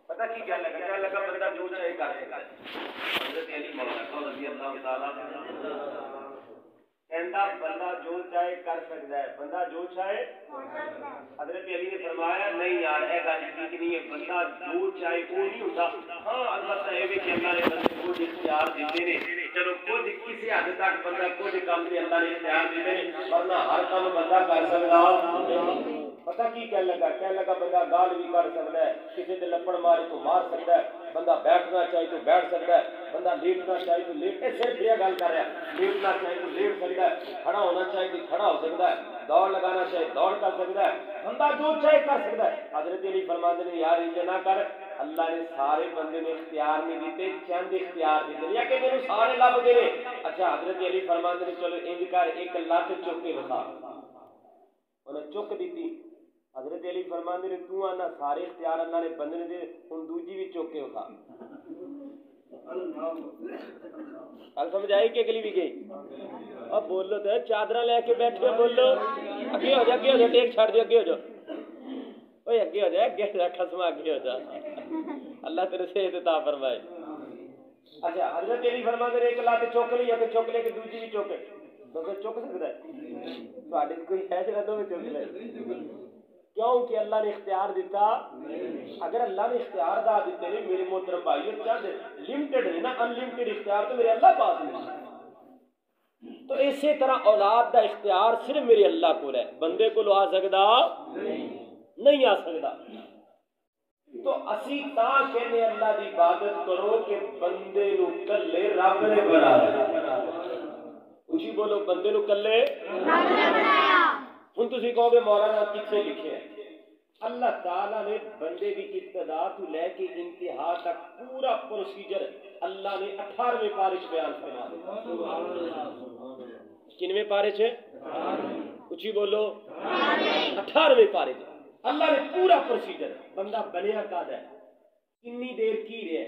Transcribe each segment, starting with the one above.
پتہ کی کیا لگا بندہ جو چاہے کر سکتا ہے. حضرت علی مولا رضی اللہ تعالیٰ کہتا بندہ جو چاہے کر سکتا ہے, بندہ جو چاہے. حضرت علی نے فرمایا نہیں یار یہ گل ٹھیک نہیں ہے, بندہ جو چاہے وہ نہیں ہوتا. ہاں البتہ یہ بھی کہ اللہ نے بندے کو کچھ اختیار دیتے ہیں, چلو کچھ کسی حد تک بندہ کچھ کام سے اللہ نے اختیار دیتے ہیں, ورنہ ہر کام بندہ کر سکتا. پتہ کی کہنے لگا بندہ گال بھی کر سکتا ہے, کسی تے لپڑ مارے تو مار سکتا ہے, بندہ بیٹھنا چاہے تو بیٹھ سکتا ہے, بندہ لیٹنا چاہے تو لیٹ. صرف یہ گل کر رہا ہے, لیٹنا چاہے تو لیٹ سکتا ہے, کھڑا ہونا چاہے تو کھڑا ہو سکتا ہے, دوڑ لگانا چاہے دوڑ کر سکتا ہے, بندہ جو چاہے کر سکتا ہے. حضرت علی فرماتے ہیں یار یہ نہ کر, اللہ نے سارے بندے نے اختیار نہیں دیتے, چند اختیار دیتے یا کہ میرے سارے لب دے. اچھا حضرت علی فرماتے ہیں چلو انج کر ایک لت چک کے بتا, انہیں چک دیتی. حضرت علی فرماندے نے تو آنا سارے اختیار اللہ نے بندے نے دے, ہن دوجی بھی چوک کے اٹھا. گل سمجھ آئی کہ اگلی بھی گئی؟ اب بولو تو چادر لے کے بیٹھے بولو, اگے ہو جا ٹیک چھڑ دے, اگے ہو جا اوے, اگے ہو جا خسما, اگے ہو جا, اللہ تیرے صحت عطا فرمائے. اچھا حضرت علی فرماندے نے ایک لات چوک لی, اگے چوک لے کے دوجی بھی چوکے, تو چک سکتا ہے تواڈے کوئی ہے جڑا دو چوک لے؟ کیوں کہ اللہ نے اختیار دیتا. اگر اللہ نے اختیار دا دیتے ہیں میرے محترم بھائیو, چند لمیٹڈ نہیں نا, ان لمیٹڈ اختیار تو میرے اللہ پاس نہیں. تو اسی طرح اولاد دا اختیار صرف میرے اللہ کو ہے, بندے کو آ سکتا نہیں آ سکتا. تو اسی تاں کہنے اللہ دی عبادت کرو کہ بندے نو کلے رب نے بنایا. اچھی بولو, بندے نو کلے رب نے بنایا. ہن تسی کہو گے مولانا کتنے لکھے ہیں؟ اللہ تعالیٰ نے بندے کی ابتدا تو لے کے انتہا تک پورا پروسیجر اللہ نے 18ویں پارے بیان فرما دیا. کنویں پارے چھے؟ اچھی بولو, 18ویں پارے اللہ نے پورا پروسیجر, بندہ بنیا کد ہے, کنی دیر کی رہے,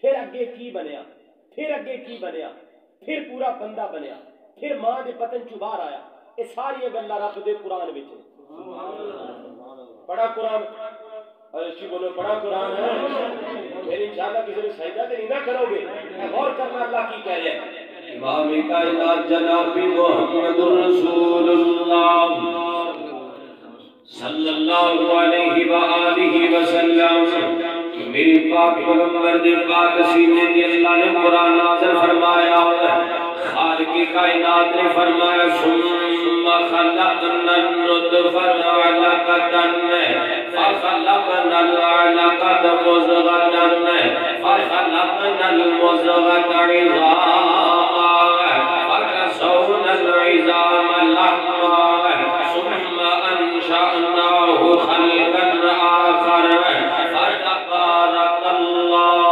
پھر اگے کی بنیا, پھر اگے کی بنیا, پھر پورا بندہ بنیا, پھر ماں دے پتن چ باہر آیا. یہ ساری گلاں رب دے قرآن وچ. بڑا قرآن, اچھی بولو بڑا قرآن ہے. پھر انشاءاللہ کسی نے سجدہ تے نہیں نہ کرو گے, غور کرنا اللہ کی کہہ رہے ہیں. امام کائنات جناب محمد رسول اللہ صلی اللہ علیہ وآلہ وسلم, میری پاک پیغمبر دے پاک سینے تے اللہ نے قرآن نازل فرمایا. خالق کائنات نے فرمایا ثم خلقنا النطفة علقة فخلقنا العلقة مضغة فخلقنا المضغة عظاما فكسونا العظام لحما ثم أنشأناه خلقا آخر فتبارك الله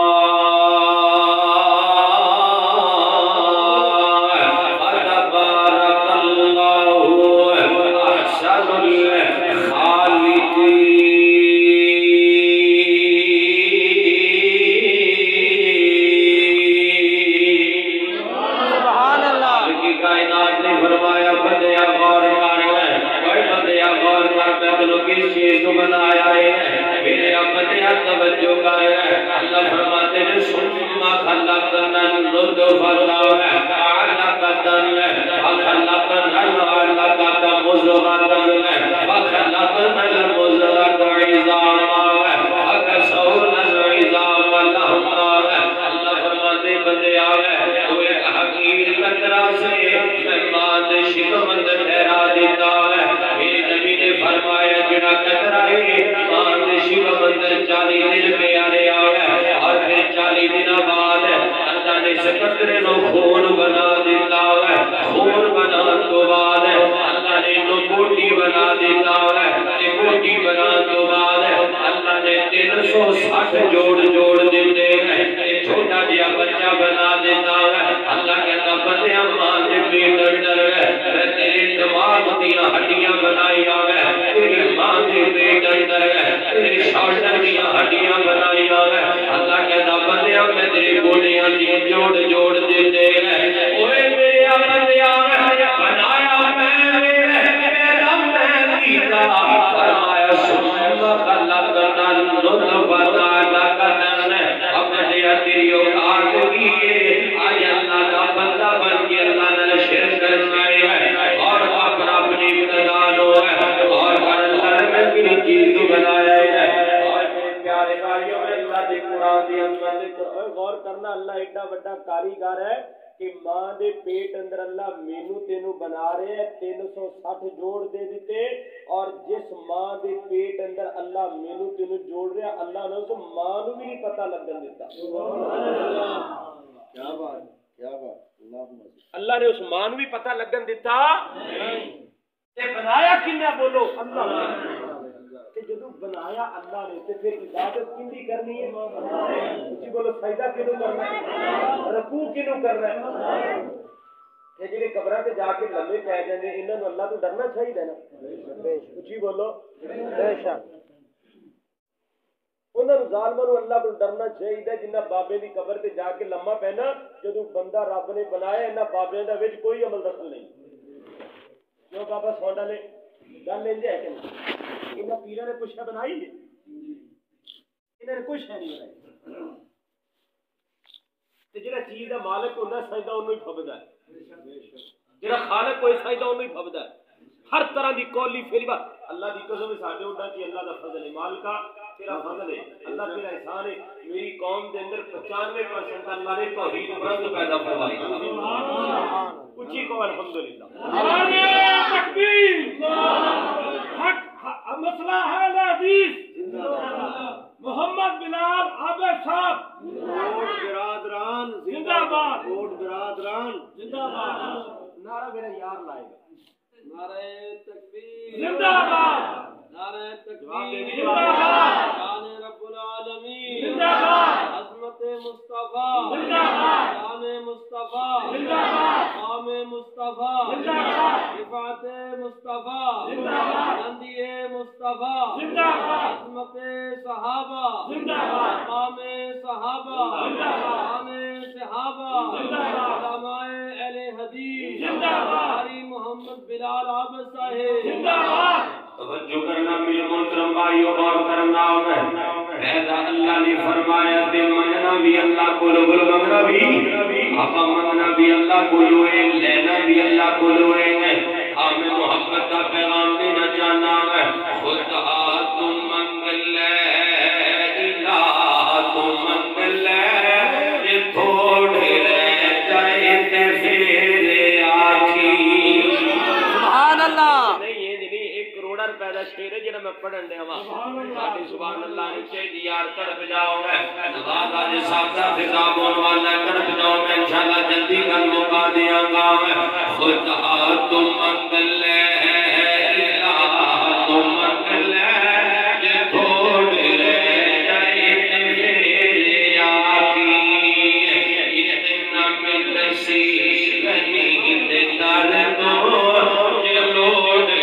غور کرنا اللہ ایڈا بڑا کاریگر ہے کہ ماں دے پیٹ اندر اللہ مینو تینو بنا رہے ہیں 360 جوڑ دے دیتے اور جس ماں دے پیٹ اندر اللہ مینو تینو جوڑ رہا اللہ نے اس ماں نو بھی نہیں پتہ لگن دیتا کیا بات کیا بات اللہ نے اس ماں نو بھی پتہ لگن دیتا تے بنایا کنے بولو اللہ نے تے جدوں بنایا اللہ نے تے پھر عبادت کیندی کرنی ہے اسی بولو سجدہ کینو کرنا ہے رکوع کینو کرنا ہے تے جڑے قبراں تے جا کے لمے پے جاندے انہاں نوں اللہ تو ڈرنا چاہیے نا اسی بولو بے شک انہاں نوں ظالماں نوں اللہ تو ڈرنا چاہیے جنہاں بابے دی قبر تے جا کے لمما پینا جدوں بندہ رب نے بنایا انہاں بابیاں دے وچ کوئی عمل دخل نہیں کیوں بابا سوڈا نے گل انج ہے کہ انہاں پیراں نے کچھ بنائی ہے انہاں نے کچھ نہیں بنائی تے جڑا چیز دا مالک ہوندا سجدہ اونوں ہی پھبدا ہے جڑا خالق کوئی سجدہ اونوں ہی پھبدا ہے ہر طرح دی قولی فعلی بات اللہ دی قسم ساڈے اوندا کہ اللہ دا فضل ہے مالکا تیرا فضل ہے اللہ تیرا احسان ہے میری قوم دے اندر 95% اللہ نے توحید پرست پیدا فرمائی سبحان اللہ اونچی کو الحمدللہ نعرہ تکبیر حق مسئلہ ہے حدیث محمد بلال عابد صاحب کوٹ برادران زندہ باد کوٹ برادران زندہ باد نعرہ میرا یار لائے گا نعرہ تکبیر زندہ باد نعرہ تکبیر زندہ باد شان رب العالمین زندہ باد عظمت مصطفیٰ زندہ باد شان مصطفیٰ زندہ باد قام مصطفیٰ زندہ باد رفعت مصطفیٰ زندہ باد بلندی مصطفیٰ زندہ باد عظمت صحابہ زندہ باد قام صحابہ زندہ باد شان صحابہ زندہ باد علماء اہل حدیث زندہ باد قاری محمد بلال عابد صاحب زندہ باد توجہ کرنا میرے محترم بھائیو غور کرنا ہے پیدا اللہ نے فرمایا تے مننا بھی اللہ کو بول مننا بھی آقا مننا بھی اللہ کو لوے لینا بھی اللہ کو لوے ہمیں محبت کا پیغام دینا چاہنا ہے خدا تم منگل الہ تم منگل یہ تھوڑے رہ جائے تے پھر آکھی سبحان اللہ پیدا شیر ہے جنہاں میں پڑھن دے ہوا ساتھی سبحان اللہ نیچے دیار تڑپ جاؤ گے نواز آج ساتھا خطاب ہونے والا تڑپ جاؤ گے انشاءاللہ جلدی کر موقع دیا گا خدا تم منگل الہ تم منگل یہ تھوڑے رہ جائے پھر آکی اتنا مل سی نیند در دو یہ لوٹ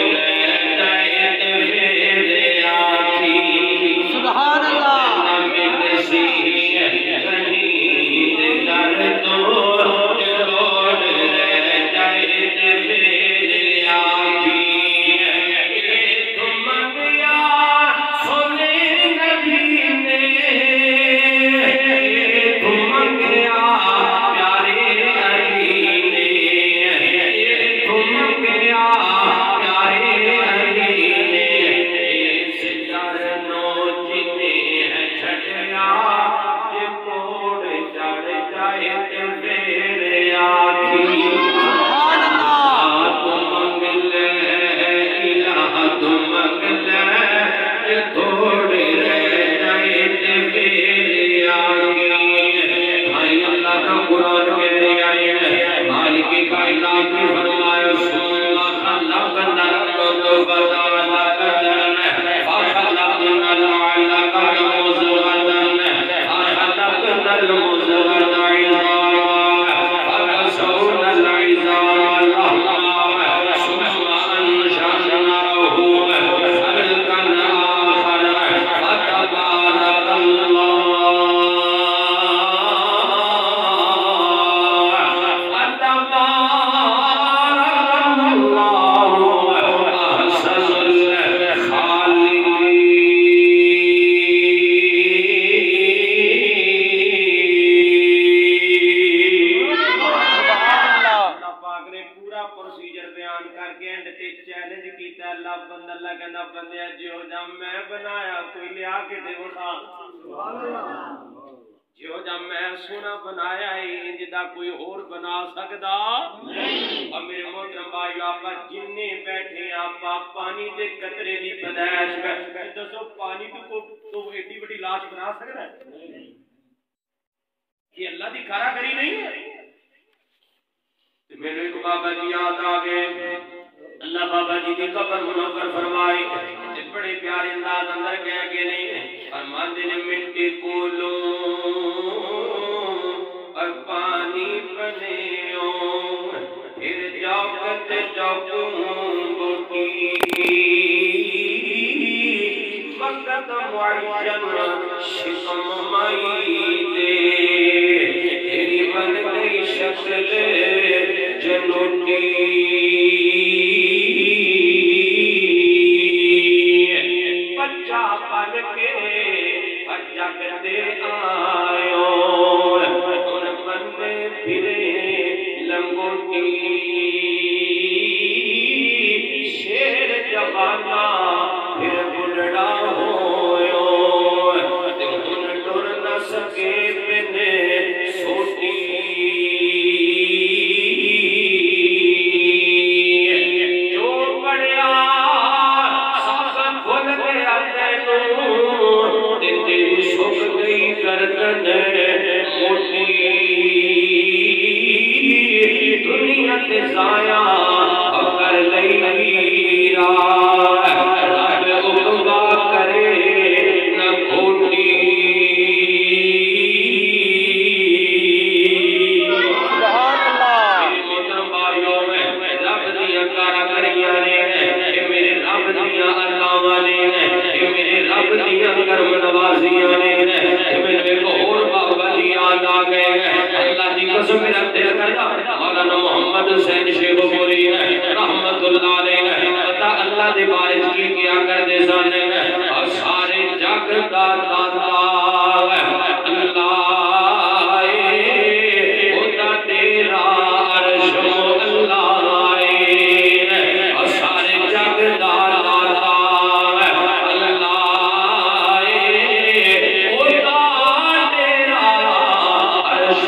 جو جب میں سونا بنایا ہے جدا کوئی اور بنا سکدا نہیں. اور میرے محترم بھائی آپا جننے بیٹھے آپا پانی دے قطرے دی پیدائش میں دسو پانی تو ایڈی بڑی لاش بنا سکتا ہے؟ یہ اللہ دی کاراگری نہیں ہے. میرے کو بابا جی یاد آ گئے. اللہ بابا جی دی قبر منور فرمائی. بڑے پیارے انداز اندر کہہ کے نہیں فرماتے نے مٹی کو لو اور پانی بنیو پھر جاؤ جاؤ بوٹی وقت معین شکم مائی دے تیری بن گئی شکل جنوٹی بچہ بن کے جگتے آئیو اور بندے پھرے لنگوٹی شیر جوانا پھر بلڑا ہوئیو ان ٹر نہ سکے پنے سوٹی دنیا تے زایا کر لئی رب اقبا کرے نہ کھوٹی. میرے محترم بھائیوں میں رب دیا کاراگریاں نے میرے رب دیا عطاواں نے میرے رب دیا کرم نوازیاں نے میرے ایک اور بابا جی یاد آ گئے. اللہ دی قسم میرا دل کرتا مولانا محمد حسین شیخ پوری رحمت اللہ علیہ پتا اللہ دے بارے کی کیا کرتے سن اور سارے جگ دا داتا اللہ ہوتا تیرا عرش اللہ اور سارے جگ دا داتا اللہ ہوتا تیرا عرش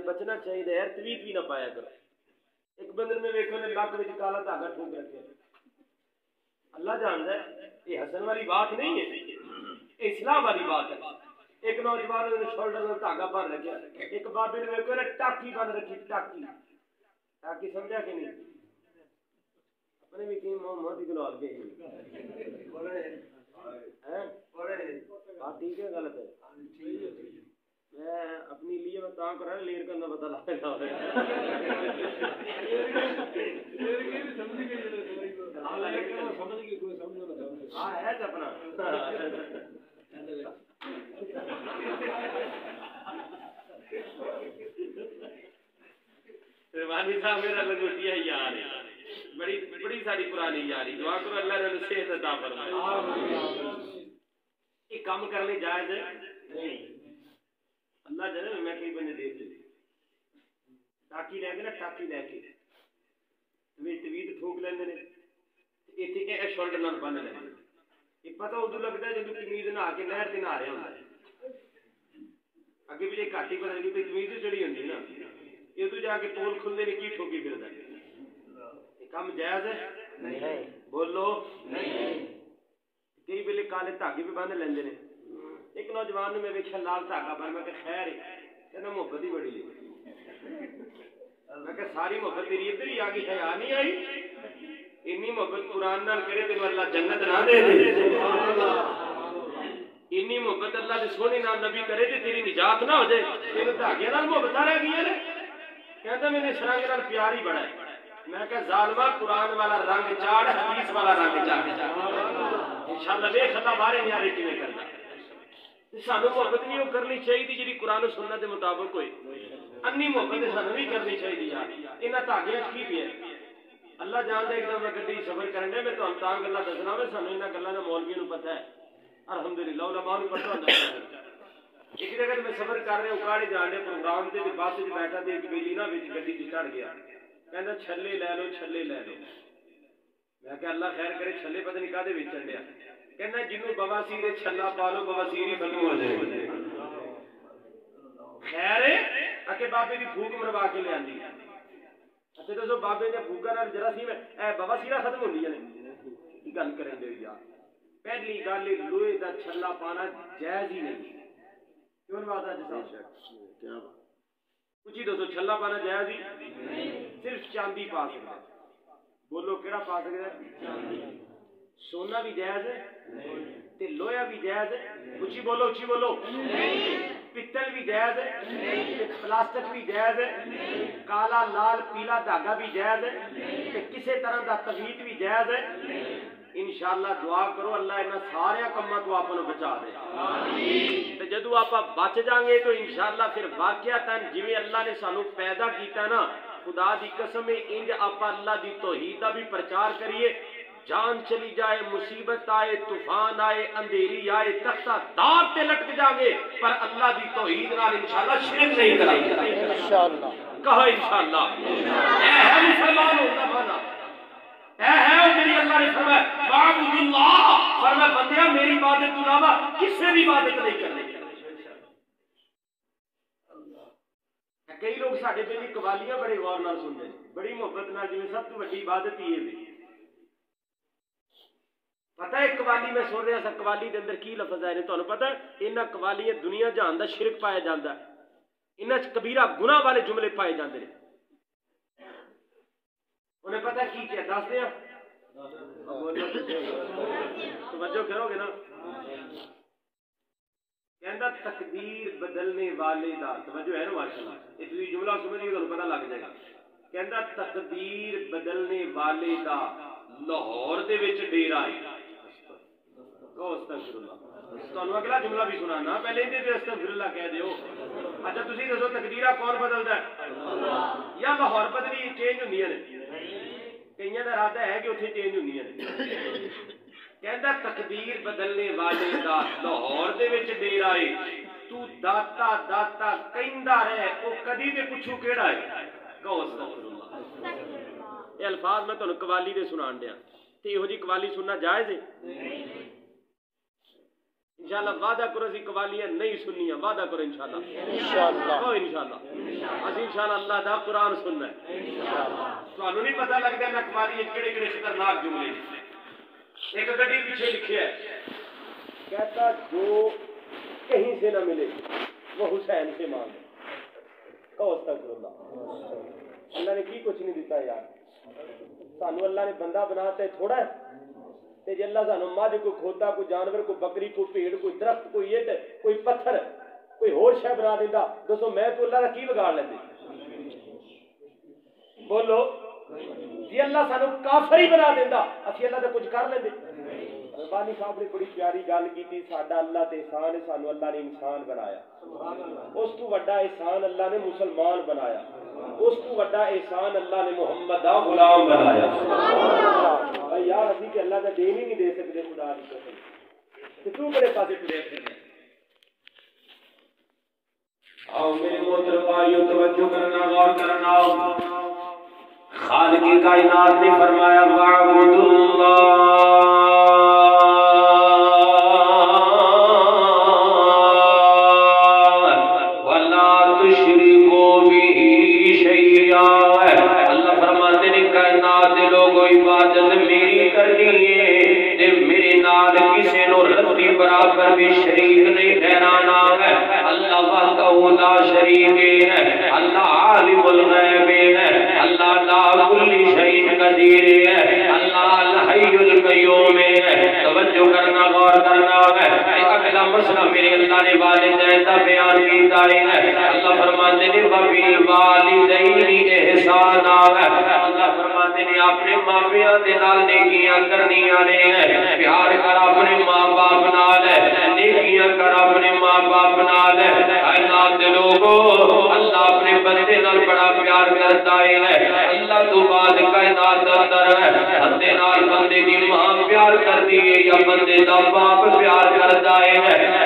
بچنا چاہیے ہے تویت بھی نہ پایا کرو. ایک بندر میں ویکھو نے لک وچ کالا دھاگا ٹھوک رکھے اللہ جاندا ہے یہ ہسن والی بات نہیں ہے یہ اصلاح والی بات ہے. ایک نوجوان نے شولڈر میں دھاگا باندھ رکھا ایک بابے نے ویکھو نے ٹاکی باندھ رکھی ٹاکی سمجھا کہ نہیں اپنے بھی کہ محمد کی گلال کے ہیں بات ٹھیک ہے غلط ہے میں اپنی لیے میں تاں کر رہا لیر کرنا پتہ لگا ہاں ہے تو اپنا روانی صاحب میرا لنگوٹیا یار ہے بڑی ساری پرانی یاری دعا کرو اللہ نے صحت عطا فرمائے. یہ کام کرنے جائز ہے نہیں اللہ جانے میں کئی بندے دیکھ لے ٹاکی لے کے نا ٹاکی لے کے تویت ٹھوک لیندے نے ایتھے اے شولڈر نال بن لیندے یہ پتہ ادو لگتا ہے جب تمیز نہ کے نہر تے نہ رہا ہوندا اگے بھی گھاٹی پتہ لگی تے تمیز چڑی ہوندی نا یہ تو جا کے پول کھلنے نے کی ٹھوکی پھردا یہ کام جائز ہے نہیں بولو نہیں. کئی ویلے کالے دھاگے بھی باندھ لیندے نے. ایک نوجوان نے میں ویکھیا لال دھاگا بن میں کہ خیر ہے کہنا محبت ہی بڑی ہے میں کہ ساری محبت تیری ادھر ہی آ گئی حیا نہیں آئی اینی محبت قرآن نال کرے تینوں اللہ جنت نہ دے دے اینی محبت اللہ دے سونے نال نبی کرے تے تیری نجات نہ ہو جائے تینوں دھاگے نال محبت رہ گئی ہے کہندا میں نے سرنگ نال پیار ہی بڑا ہے میں کہ ظالما قرآن والا رنگ چاڑ حدیث والا رنگ چاڑ انشاءاللہ ویکھ اللہ بارے نیارے کیویں کردا سانو محبت نہیں کرنی چاہیے جی قرآن و سنت کے مطابق ہوئے انی محبت سانو نہیں کرنی چاہیے یار یہاں دھاگے کی پیا اللہ جانتا ایک دم میں گڈی سفر کرنے میں تو تاں گلا دسنا میں سانو یہاں گلوں کا مولویوں کو پتہ ہے الحمدللہ علماء کو پتہ ہوتا ہے ایک جگہ میں سفر کر رہے اکاڑے جان رہے پروگرام سے بس چ بیٹھا تو ایک بیلی نہ گڈی چ چڑھ گیا کہنا چھلے لے لو چھلے لے لو میں کہ اللہ خیر کرے چھلے پتہ نہیں کہدے ویچن ڈیا کہنا جنوں بواسیر چھلا پا لو بواسیر ہی ختم ہو جائے خیر ہے اکے بابے دی پھوک مروا کے لے آندی اچھا دسو بابے نے پھوکا نال جراثیم اے بواسیرا ختم ہوندی نے کی گل کریں دے یار پہلی گل لوہے دا چھلا پانا جائز ہی نہیں کیوں بات ہے جس کیا کچھ دسو چھلا پانا جائز ہی صرف چاندی پا سکتا بولو کیڑا پا سکتا ہے سونا بھی جائز ہے تے لویا بھی جائز ہے اچھی بولو پتل بھی جائز ہے پلاسٹک بھی جائز ہے کالا لال پیلا دھاگا بھی جائز ہے تے کسے طرح دا تغیید بھی جائز ہے انشاءاللہ دعا کرو اللہ انہاں سارے کماں تو آپ کو بچا دے آمین تے جدوں آپ بچ جائیں گے تو انشاءاللہ پھر واقعتاً جویں اللہ نے سانو پیدا کیتا نا خدا دی قسم انج آپ اللہ دی توحید دا بھی پرچار کریے جان چلی جائے مصیبت آئے طوفان آئے اندھیری آئے تختہ دار تے لٹک جائیں گے پر اللہ دی توحید نال انشاءاللہ شرک نہیں کریں گے انشاءاللہ کہو انشاءاللہ اے ہے مسلمان ہوتا بنا اے ہے وہ جنہی اللہ نے فرمایا وعبد اللہ فرمایا بندیاں میری عبادت تو علاوہ کس سے بھی عبادت نہیں کرنے کئی لوگ ساڑھے پہلی قوالیاں بڑے غور نال سنتے ہیں بڑی محبت نال جویں سب تو بڑی عبادت ہی ہے پتہ ہے قوالی میں سن رہا سا قوالی دے اندر کی لفظ آئے نے تو پتہ ہے انہاں قوالیاں دنیا جہان دا شرک پایا جاندا ہے انہاں کبیرہ گناہ والے جملے پائے جاندے نے انہیں پتہ کی کیا دس دیا توجہ کرو گے نا کہندا تقدیر بدلنے والے دا توجہ ہے نا ماشاءاللہ اس لیے جملہ سمجھیے تو پتہ لگ جائے گا کہندا تقدیر بدلنے والے دا لاہور دے وچ ڈیرا ہے کہو استغفر اللہ تانوں اگلا جملہ بھی سنانا پہلے اندے تے استغفر اللہ کہہ دیو اچھا تسی دسو تقدیراں کون بدلدا ہے اللہ یا لاہور بدلی چینج ہوندیاں نے کئیاں دا ارادہ ہے کہ اوتھے چینج ہوندیاں نے کہندا تقدیر بدلنے والے دا لاہور دے وچ ڈیرا ہے تو داتا داتا کہندا رہے او کدی تے پچھو کیڑا ہے کہو استغفر اللہ یہ الفاظ میں تانوں قوالی دے سنان دیا تے ایہو جی قوالی سننا جائز ہے انشاءاللہ وعدہ کرو اسی قوالیاں نہیں سننیاں وعدہ کرو انشاءاللہ کہو انشاءاللہ اسی انشاءاللہ اللہ دا قرآن سننا ہے تانوں نہیں پتہ لگدا نہ قوالی کیڑے کیڑے خطرناک جملے ایک گڈی پیچھے لکھیا ہے کہتا جو کہیں سے نہ ملے وہ حسین سے مانگے کہو استغفر اللہ اللہ نے کی کچھ نہیں دیتا یار سانو اللہ نے بندہ بناتا ہے تھوڑا ہے تے جے اللہ سانو مجھ کوئی کھوتا کوئی جانور کوئی بکری کوئی بھیڑ کوئی درخت کوئی یہ کوئی پتھر کوئی ہور شے بنا دیندا دسو میں تو اللہ دا کی بگاڑ لیندے بولو جی اللہ سانو کافر ہی بنا دیندا اسی اللہ دا کچھ کر لیندے ربانی صاحب نے بڑی پیاری گل کیتی ساڈا اللہ تے احسان ہے سانو اللہ نے انسان بنایا اس تو بڑا احسان اللہ نے مسلمان بنایا اس کو بڑا احسان اللہ نے محمد دا غلام بنایا بھائی یار اسی کہ اللہ دا دین ہی نہیں دے سکتے خدا دی قسم تے تو بڑے پاسے ٹرے پھرنا آؤ میرے محترم بھائیو توجہ کرنا غور کرنا خالق کائنات نے فرمایا وعبد اللہ برابر بھی شریک نہیں ٹھہرانا ہے اللہ وحدہ لا شریک ہے اللہ عالم الغیب ہے اللہ لا کل شیء قدیر ہے اللہ القیوم ہے۔ توجہ کرنا، غور کرنا ہے۔ اگلا مسئلہ میرے اللہ نے والدین کا بیان کیتا ہے۔ اللہ فرماتے ہیں وبالوالدین احسانا، اللہ فرماتے ہیں اپنے ماں پیاں دے نال نیکیاں کرنیاں نے، پیار کر اپنے ماں باپ نال، نیکیاں کر اپنے ماں باپ نال۔ کائنات دے لوگو اللہ اپنے بندے نال بڑا پیار کرتا ہے۔ اللہ تو بعد کائنات اندر بندے نال بندے دی ماں پیار کرتی ہے یا بندے دا باپ پیار کرتا ہے۔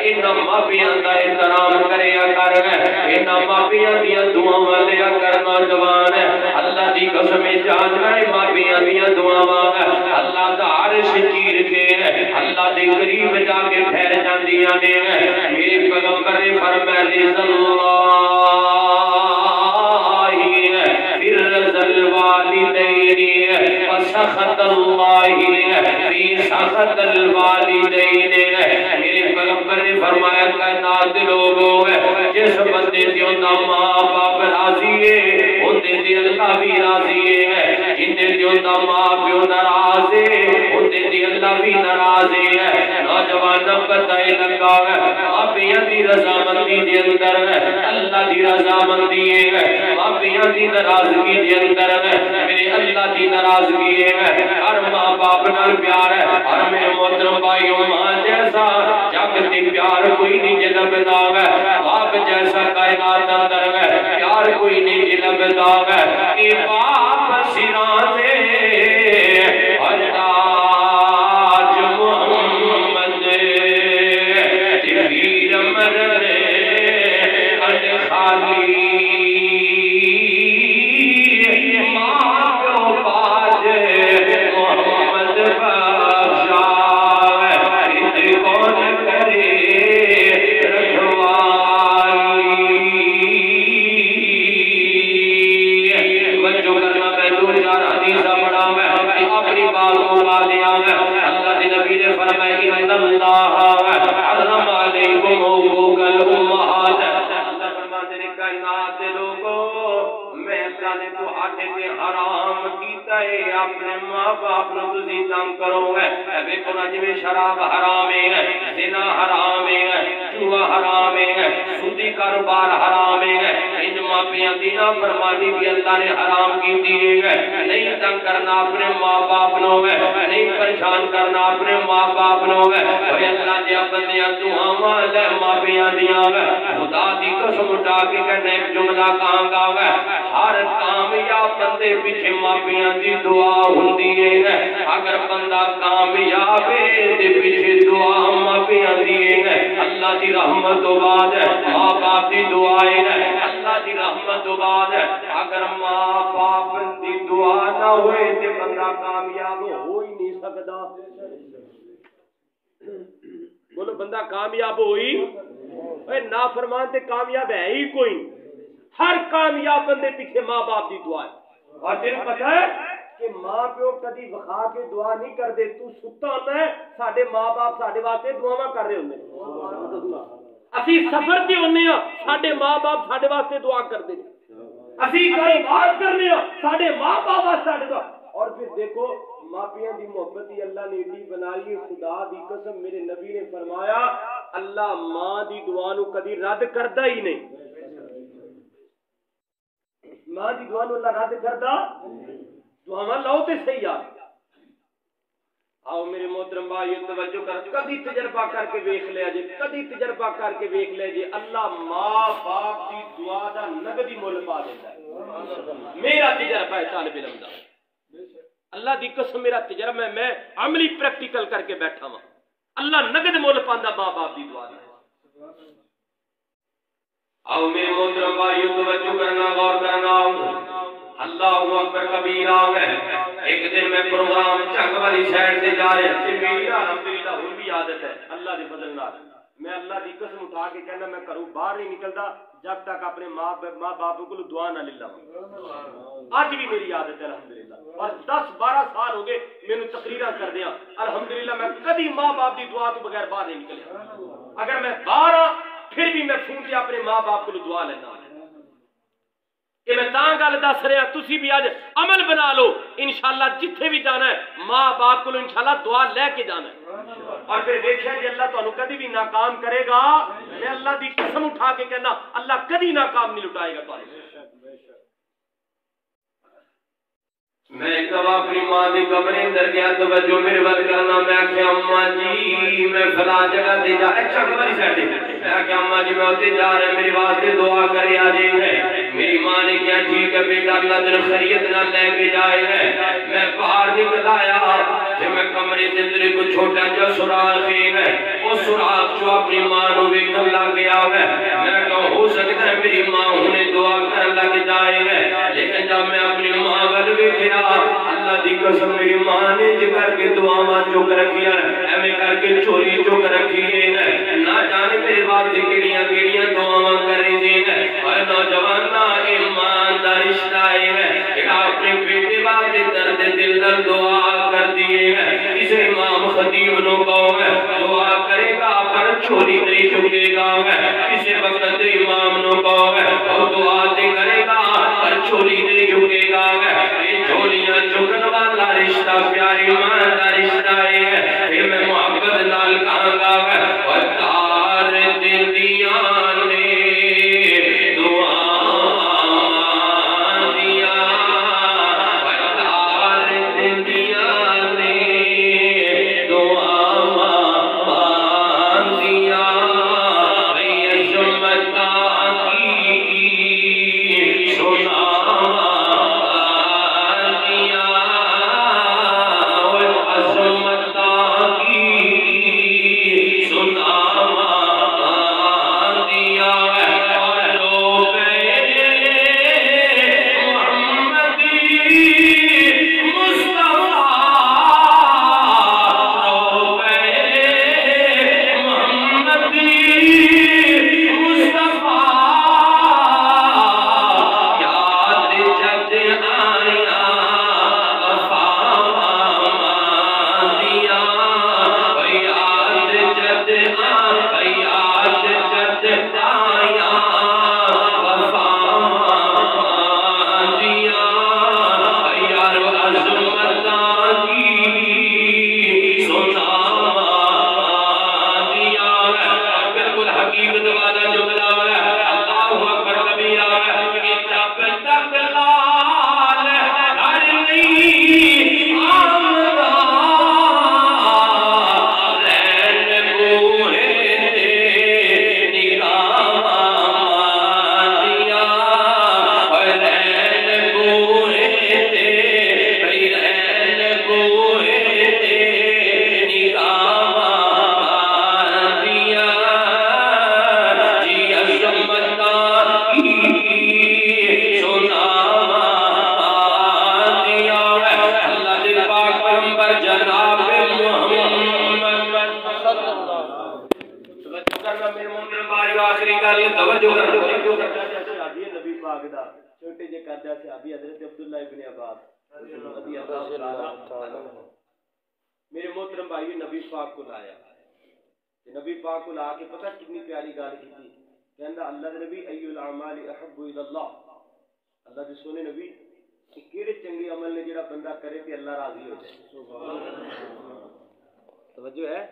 انہاں ماپیاں دا احترام کریا کر، انہاں ماپیاں دیاں دعاواں لیا کرنا جوان ہے۔ اللہ دی قسم جان رہے ماپیاں دیاں دعاواں اللہ دا عرش چیر کے اللہ دے قریب جا کے ٹھہر جاندیاں نے۔ میرے پیغمبر نے فرمایا رضا سخط اللہ فی سخط الوالدین، میرے پیغمبر نے فرمایا کائنات لوگوں جس بندے سے اندہ ماں باپ راضی ہے اندے سے اللہ بھی راضی ہے، جندے سے اندہ ماں پیو ناراض ہے اندے سے اللہ بھی ناراض ہے۔ نوجوان بتائے لگا ماپیاں دی رضامندی دے اندر اللہ دی رضامندی ہے، ماپیاں دی ناراضگی دے اندر میرے اللہ دی ناراضگی ہے۔ ہر ماں باپ نال پیار ہے، اور میرے محترم بھائیوں ماں جیسا جگتی پیار کوئی نہیں جلبدا ہے، باپ جیسا کائنات اندر ہے پیار کوئی نہیں جلبدا ہے۔ کہ باپ سراں سے تاج محمد تبیر مرد کٹ خالی شراب حرام ہے، زنا حرام ہے، جوا حرام ہے، سودی کاروبار حرام ہے، ان ماپیاں دینا فرمانی بھی اللہ نے حرام کی دیئے ہے۔ نہیں تنگ کرنا اپنے ماں باپ نو ہے، نہیں پریشان کرنا اپنے ماں باپ نو ہے۔ اور اللہ دیا بندیاں دعاواں لے ماپیاں دیا ہے، خدا دی قسم اٹھا کے کہنے ایک جملہ کہاں گا ہے، ہر کامیاب بندے پیچھے ماپیاں دی دعا ہوندی ہے۔ اگر بندہ کامیاب ہے تے پیچھے دعا ماپیاں دیئے ہیں۔ اللہ دی رحمت و بعد ہے ماں باپ دی دعائیں ہیں، اللہ دی رحمت و بعد ہے۔ اگر ماں باپ دی دعا نہ ہوئے تے بندہ کامیاب ہو ہی نہیں سکتا۔ بولو بندہ کامیاب ہوئی، نافرمان تے کامیاب ہے ہی کوئی۔ ہر کامیاب بندے پیچھے ماں باپ دی دعا ہے۔ اور تیرے پتہ ہے کہ ماں پیو کدی وکھا کے دعا نہیں کر دے، تو ستا ہوتا ہے ساڑھے ماں باپ ساڑھے واسطے دعاواں کر رہے ہوندے، اسی سفر تے ہونے ہاں ساڑھے ماں باپ ساڑھے واسطے دعا کر دے، اسی کاروبار کرنے ہاں ساڑھے ماں باپ ساڑھے دعا۔ اور پھر دیکھو ماپیاں دی محبت ہی اللہ نے اتنی بنا لی، خدا دی قسم میرے نبی نے فرمایا اللہ ماں دی دعا نو کدی رد کردا ہی نہیں، ماں دی دعا نو اللہ رد کردا دعاواں لاؤ تے صحیح آ۔ آؤ میرے محترم بھائی توجہ کر، کدی تجربہ کر کے ویکھ لیا جے، کدی تجربہ کر کے ویکھ لیا جے، اللہ ماں باپ دی دعا دا نقدی مول پا دیتا ہے۔ میرا تجربہ ہے طالب علم دا، اللہ دی قسم میرا تجربہ ہے، میں عملی پریکٹیکل کر کے بیٹھا ہوں، اللہ نقد مول پاندا ماں باپ دی دعا دا۔ آؤ میرے محترم بھائی توجہ کرنا، غور کرنا، اللہ اکبر کبیرہ ہے۔ ایک دن میں پروگرام چنگ والی سائڈ سے جا رہے ہیں، میری الحمدللہ ہن بھی عادت ہے اللہ دی فضل نال، میں اللہ دی قسم اٹھا کے کہنا میں گھروں باہر نہیں نکلدا جب تک اپنے ماں باپ کو دعا نہ لے لواں۔ اج بھی میری عادت ہے الحمدللہ، اور 10-12 سال ہو گئے مینوں تقریراں کردیاں، الحمدللہ میں کبھی ماں باپ دی دعا تو بغیر باہر نہیں نکلیا۔ اگر میں باہر ہاں پھر بھی میں فون سے اپنے ماں باپ کو دعا لینا، کہ میں تاں گل دس رہے ہیں تسی بھی اج عمل بنا لو انشاءاللہ جتھے بھی جانا ہے ماں باپ کو انشاءاللہ دعا لے کے جانا ہے اور پھر دیکھیں جی اللہ تانوں کبھی بھی ناکام کرے گا میں اللہ دی قسم اٹھا کے کہنا اللہ کبھی ناکام نہیں لٹائے گا تانوں میں ایک دفعہ اپنی ماں دی کمرے اندر گیا توجہ میرے ول کرنا میں آخیا اماں جی میں فلاں جگہ تے جا اچھا کمری سائڈ میں آخیا اماں جی میں اتنے جا رہا میری واسطے دعا کرے آ جائے میری ماں نے کیا ٹھیک ہے بیٹا اللہ تیرے خیریت نہ لے کے جائے گا میں باہر نکل آیا کہ میں کمرے کے اندر کو چھوٹا جا سوراخ ہے اس سوراخ جو اپنی ماں نو ویکھن لگ گیا ہے میں کہا ہو سکتا ہے میری ماں انہیں دعا کر لگ جائے گا لیکن جب میں اپنی ماں ول ویکھیا اللہ دی قسم میری ماں نے جی کر کے دعاواں چک رکھی ہیں ایویں کر کے چوری چک رکھی ہے نہ جانے میرے واسطے کیڑیاں کیڑیاں دعاواں کر رہی ہیں اور نوجوان ایمان دا رشتہ ہے کہ اپنے بیٹے واسطے درد دل نال دعا کر دیے ہیں کسی امام خطیب نو کہو دعا کرے گا پر چوری نہیں چکے گا کسی وقت امام نو کہو دعا تے کرے گا پر چوری نہیں چکے گا چوریاں چکن والا رشتہ پیاری ماں کا رشتہ ہے پھر میں محبت نال کہاں گا اور تار دلیاں نے دعا دیا اور تار دلیاں نے دعا دیا بھئی عظمت کی سنا میرے محترم بھائی نبی پاک کو لایا نبی پاک کو لا کے پتہ کتنی پیاری گل کی کہندا اللہ دے نبی ای الاعمال احب الی اللہ اللہ دے سونے نبی کہ کیڑے چنگے عمل نے جڑا بندہ کرے تے اللہ راضی ہو جائے سبحان اللہ توجہ ہے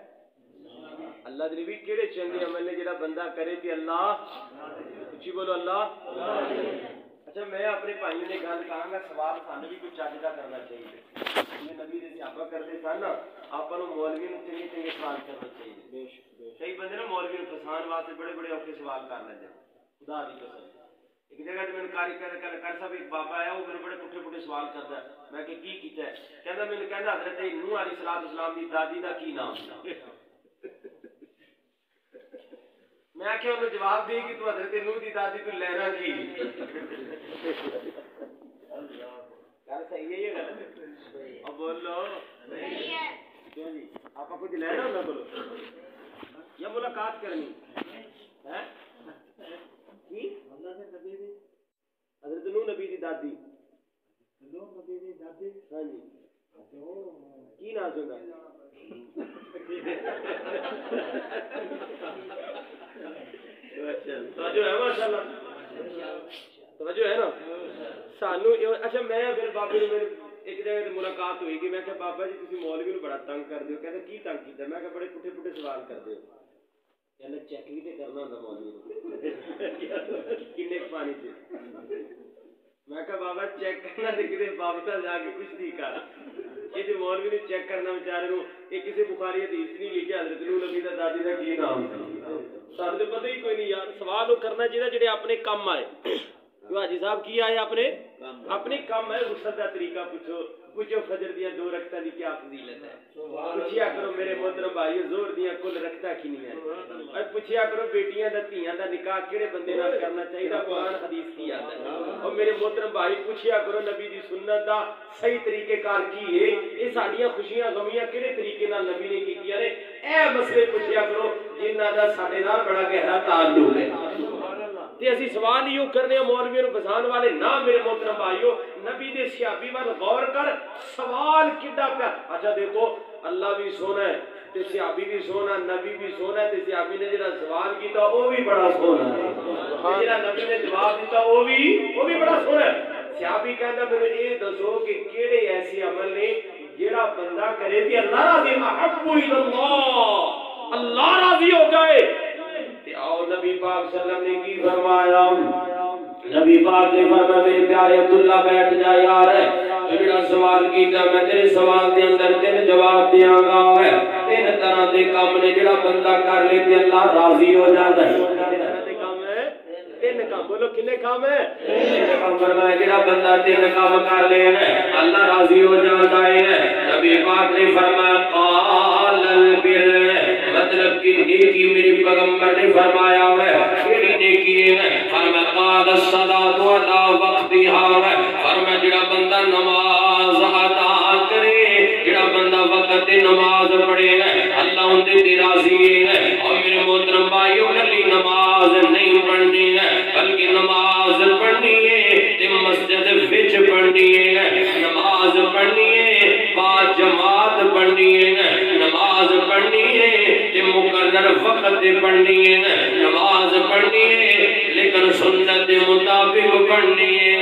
اللہ دے نبی کیڑے چنگے عمل نے جڑا بندہ کرے تے اللہ اچھی بولو اللہ اچھا میں اپنے بھائیوں نے گل کہاں گا سوال سانوں بھی کچھ چج کا کرنا چاہیے یہ نبی دے صحابہ کرتے سن نا آپاں نوں مولوی نوں چنگے چنگے سوال کرنا چاہیے کئی بندے نا مولوی نوں فسان واسطے بڑے بڑے اوکھے سوال کر لیندے خدا دی قسم ایک جگہ تے میں کاری کر صاحب ایک بابا آیا وہ میرے بڑے پٹھے پٹھے سوال کردا ہے میں کہ کی کیتا ہے کہندا مینوں کہندا حضرت نوح علیہ السلام دی دادی دا کی نام سی میں کہ انہوں جواب دی کہ تو حضرت نوح دی دادی تو لینا کی یار صحیح ہے یہ غلط ہے اب بولو صحیح ہے کیوں جی آپ کو کچھ لینا ہوگا بولو یا ملاقات کرنی ہے کی حضرت نوح نبی دی دادی ہاں جی کی نام سے جو ہے ماشاءاللہ توجہ ہے نا سانو اچھا میں پھر بابے نوں ایک جگہ ملاقات ہوئی کہ میں کہ بابا جی تسی مولوی نوں بڑا تنگ کر دیو کہندا کی تنگ کیتا میں کہ بڑے پٹھے پٹھے سوال کر دیو کہندا چیک بھی تے کرنا ہوندا مولوی کنے پانی چ میں کہ بابا چیک کرنا تے کتے بابا جا کے کچھ نہیں کر یہ جو مولوی نے چیک کرنا بیچارے نوں یہ کسی بخاری حدیث نہیں لکھیا حضرت نوح نبی دا دادی دا کی نام سی سانوں تے پتہ ہی کوئی نہیں یار سوال وہ کرنا چاہیے جڑے اپنے کم آئے جو حاجی صاحب کی آئے اپنے کام ہے غسل دا طریقہ پوچھو فجر دیاں 2 رکعتاں دی کیا فضیلت ہے پوچھیا کرو میرے محترم بھائی زہر دیاں کل رکعتاں کتنی ہیں اور پوچھیا کرو بیٹیاں دا دھیاں دا نکاح کیڑے بندے نال کرنا چاہیے قرآن حدیث کی آتا ہے اور میرے محترم بھائی پوچھیا کرو نبی دی سنت دا صحیح طریقے کار کی ہے یہ ساڈیاں خوشیاں غمیاں کیڑے طریقے نال نبی نے کیتیاں نے اے مسئلے پوچھیا کرو جنہاں دا ساڈے نال بڑا گہرا تعلق ہے تے اسی سوال یوں کرنے مولویوں نوں بسان والے نہ میرے محترم بھائیو نبی دے صحابی وال غور کر سوال کڈا پیا اچھا دیکھو اللہ بھی سونا ہے تے صحابی بھی سونا نبی بھی سونا ہے تے صحابی نے جڑا سوال کیتا او بھی بڑا سونا ہے جڑا نبی نے جواب دیتا او بھی بڑا سونا ہے صحابی کہندا مینوں اے دسو کہ کیڑے ایسے عمل نے جڑا بندہ کرے تے اللہ راضی احب الی اللہ راضی ہو جائے آؤ نبی پاک صلی اللہ علیہ وسلم نے کی فرمایا نبی پاک نے فرمایا میرے پیارے عبداللہ بیٹھ جا یار جڑا سوال کیتا میں تیرے سوال دے اندر 3 جواب دیاں گا 3 طرح دے کام نے جڑا بندہ کر لے تے اللہ راضی ہو جاندا ہے 3 کام بولو کنے کام ہے 3 کام فرمایا جڑا بندہ 3 کام کر لے اللہ راضی ہو جاندا ہے نبی پاک نے فرمایا قال البر مطلب کہ نیکی میرے پیغمبر نے فرمایا ہے کیڑی نیکی ہے فرمایا قال الصلاۃ علی وقتها فرمایا جڑا بندہ نماز ادا کرے جڑا بندہ وقت تے نماز پڑھے اللہ ان تے راضی ہے اور میرے محترم بھائیو کلی نماز نہیں پڑھنی ہے بلکہ نماز پڑھنی ہے تے مسجد وچ پڑھنی ہے نماز پڑھنی ہے با جماعت پڑھنی ہے نماز پڑھنی ہے تے مقرر وقت تے پڑھنی ہے نماز پڑھنی ہے لیکن سنت کے مطابق پڑھنی ہے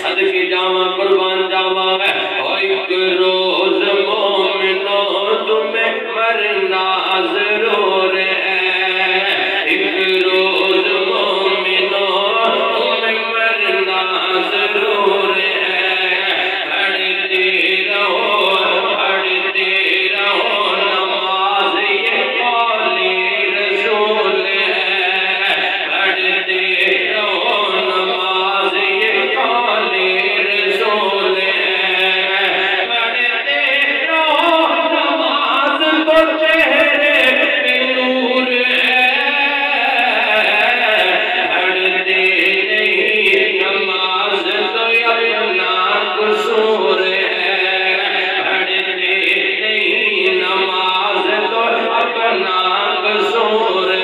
صدقے جاواں قربان جاواں او ایک روز مومنو تمہیں مرنا ضرور ہے ایک روز مومنو تمہیں مرنا ضرور ہے پڑھتے رہو نماز یہ قول رسول ہے پڑھتے رہو نماز یہ قول رسول ہے پڑھتے رہو نماز تو چہرے پہ نور ہے پڑھتے نہیں نماز تو اپنا قصور ہے پڑھتے نہیں نماز تو اپنا قصور ہے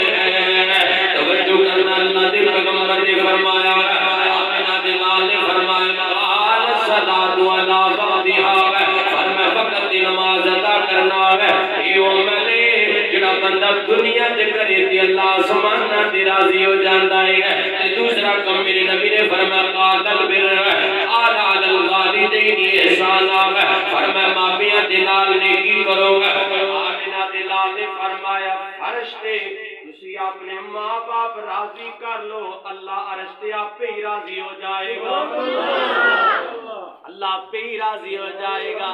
توجہ کرنا اللہ دے پیغمبر نے فرمایا آمنہ بلال نے فرمایا قال الصلاۃ علی وقتها فرمایا وقت دی نماز ادا کرنا ہے یہ عمل ہے جڑا بندہ دنیا تے کرے تے اللہ آسمان تے راضی ہو جاندا ہے تے دوسرا کم میرے نبی نے فرمایا قال البر علی الوالدین احسانا فرمایا ماں باپ دے نال نیکی کرو گے آمنہ بلال نے فرمایا فرشتے تسی اپنے ماں باپ راضی کر لو اللہ عرش تے آپ پہ ہی راضی ہو جائے گا اللہ پہ ہی راضی ہو جائے گا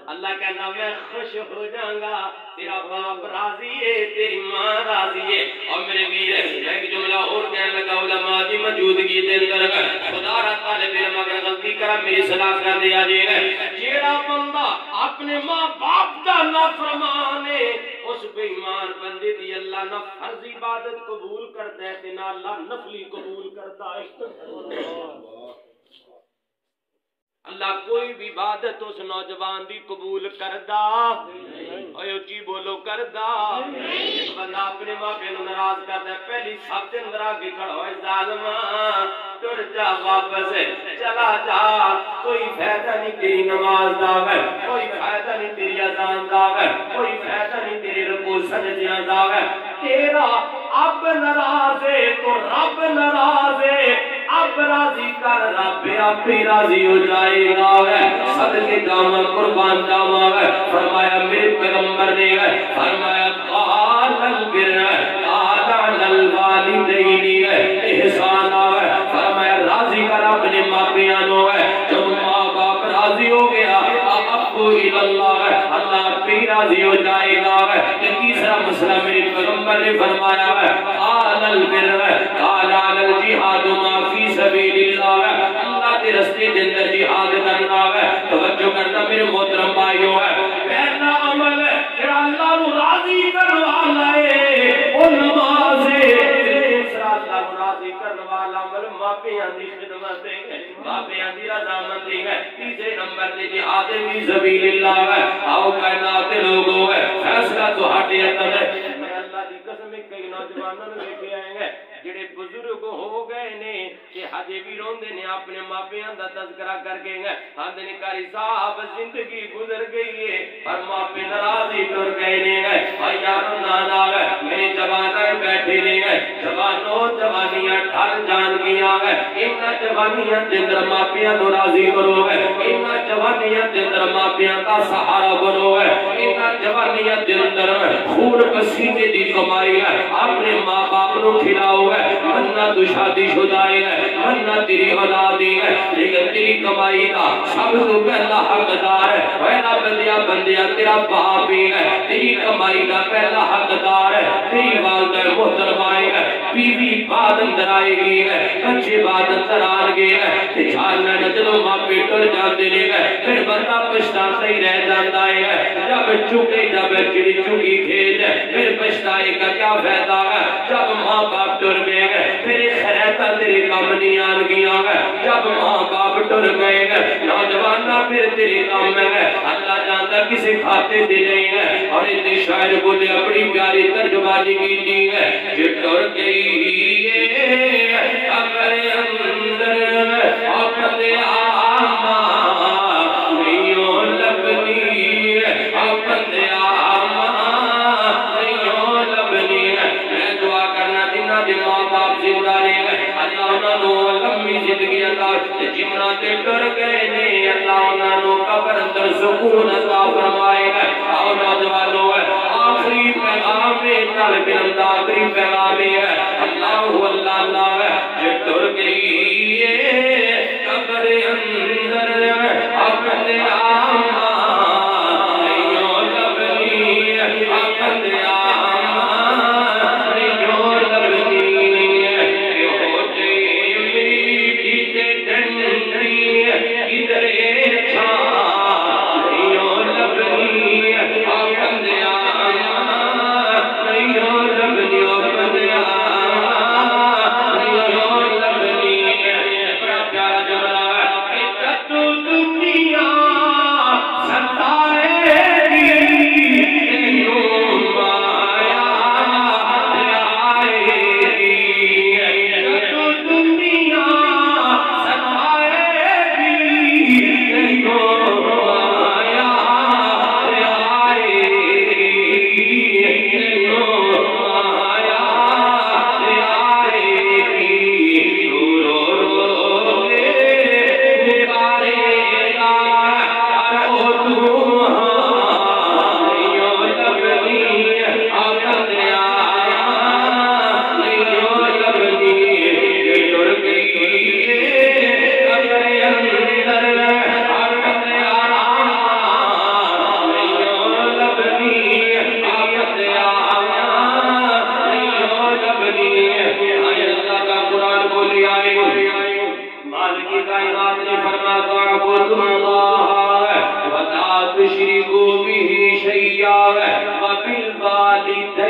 اللہ کہنا میں خوش ہو جاؤں گا تیرا باپ راضی ہے تیری ماں راضی ہے اور میرے ویر ایک جملہ اور کہنے لگا علماء دی موجودگی دے اندر خدا را طالب علم اگر غلطی کرا میری صلاح کر دیا جیڑا بندہ اپنے ماں باپ دا نافرمان ہے اس بے ایمان بندے دی اللہ نہ فرض عبادت قبول کرتا ہے تے نہ اللہ نفلی قبول کرتا ہے اللہ کوئی بھی عبادت اس نوجوان دی قبول کردا اوے اچھی بولو کردا ایک بندہ اپنے ماں پہ ناراض کردا ہے پہلی سب دے اندر آگے کھڑا ہوئے ظالما ٹر جا واپس چلا جا کوئی فائدہ نہیں تیری نماز دا کوئی فائدہ نہیں تیری اذان دا کوئی فائدہ نہیں تیری رکوع سجدیاں دا تیرا اب ناراض ہے تو رب ناراض ہے اب رب راضی کر رب آپ ہی راضی ہو جائے گا صدقے جاواں قربان جاواں فرمایا میرے پیغمبر نے فرمایا قال البر قال الوالدین احسانا فرمایا راضی کر اپنے ماں پیانو جب ماں باپ راضی ہو گیا ابو اللہ اللہ پہ راضی ہو جائے گا تیسرا مسئلہ میرے پیغمبر نے فرمایا قال البر قال الجہاد ما فی سبیل اللہ اللہ کے راستے کے اندر جہاد کرنا توجہ کرنا میرے محترم بھائیو پہلا عمل جڑا اللہ کو راضی کرنے والا ہے وہ نماز ہے دوسرا اللہ کو راضی کرنے والا عمل ماپیاں دی خدمت ہے ماپیاں دی رضامندی ہے تیسرے نمبر تے جہاد فی سبیل اللہ ہے آؤ کائنات لوگوں فیصلہ تہاڈے ہاتھ ہے میں اللہ دی قسم کئی نوجوانوں نے دیکھے آئے ہیں جڑے بزرگ ہو گئے نے کہ ہجے بھی روندے نے اپنے ماپیاں دا تذکرہ کر کے ہاں نے کاری صاحب زندگی گزر گئی ہے اور ماپے ناراضی ٹر گئے نے اور یارو نانا میرے جواناں بیٹھے نے جوانوں جوانیاں ٹھر جان گیا انہاں جوانیاں دے اندر ماپیاں نو راضی کرو انہاں جوانیاں دے اندر ماپیاں کا سہارا بنو انہاں جوانیاں دے اندر خون پسینے دی کمائی اپنے ماں باپ نو کھلاؤ منہ تو شادی شدہ ہے منہ تیری اولادی ہے لیکن تیری کمائی کا سب تو پہلا حقدار ہے پہلا بندیا تیرا باپ ہی ہے تیری کمائی کا پہلا حقدار ہے تیری والدہ محترمہ ہے بیوی بعد اندر آئے گی ہے بچے بعد اندر آن گئے ہے چھالنا جدوں ماں پہ ٹر جاتے ہیں پھر بندہ پچھتاتا ہی رہ جاتا ہے جب چکے جب چڑی چکی کھیت ہے پھر پچھتائے کا کیا فائدہ ہے جب ماں باپ ٹر گئے پھر خیرتا تیرے کام نہیں آن گیا جب ماں باپ ٹر گئے نوجوانہ پھر تیرے کام ہے اللہ جانتا کسی کھاتے دے نہیں ہے اور اتنے شاعر بولے اپنی پیاری ترجمانی کی ہے جو ٹر گئی اگر اندر اپنے آما نہیں لبنی اپنے آما نہیں لبنی میں دعا کرنا دینا دی ماں باپ زندہ رہے اللہ انہاں نو لمبی زندگی عطا جمنا تے ڈر گئے نے اللہ انہاں نو قبر اندر سکون عطا فرمائے اور نوجوانوں آخری پیغام طالب علم دا آخری پیغام ہے اللہ اللہ اللہ جو ڈر گئی قبر اندر اپنے آما نہیں لبنی اپنے آما نہیں لبنی ہوتے میری ڈنڈی ادھر چھا نہیں لبنی اپنے آما نہیں لبنی اپنے آما نہیں لبنی بڑا پیارا جملہ ہے کہ دنیا ستائے گی مایا آئے گی دنیا ستائے گی مایا آئے گی مایا آئے گی رو رو کے بارے گا او تو نہیں لبنی اپنے آما نہیں لبنی ڈر گئی قبر اندر اپنے آما نہیں لبنی اپنے آما نہیں لبنی آئے اللہ کا قرآن بولی آئے مالکی کائنات نے فرما فاعبدوا اللہ ولا تشرکوا به شیئا وبالوالدین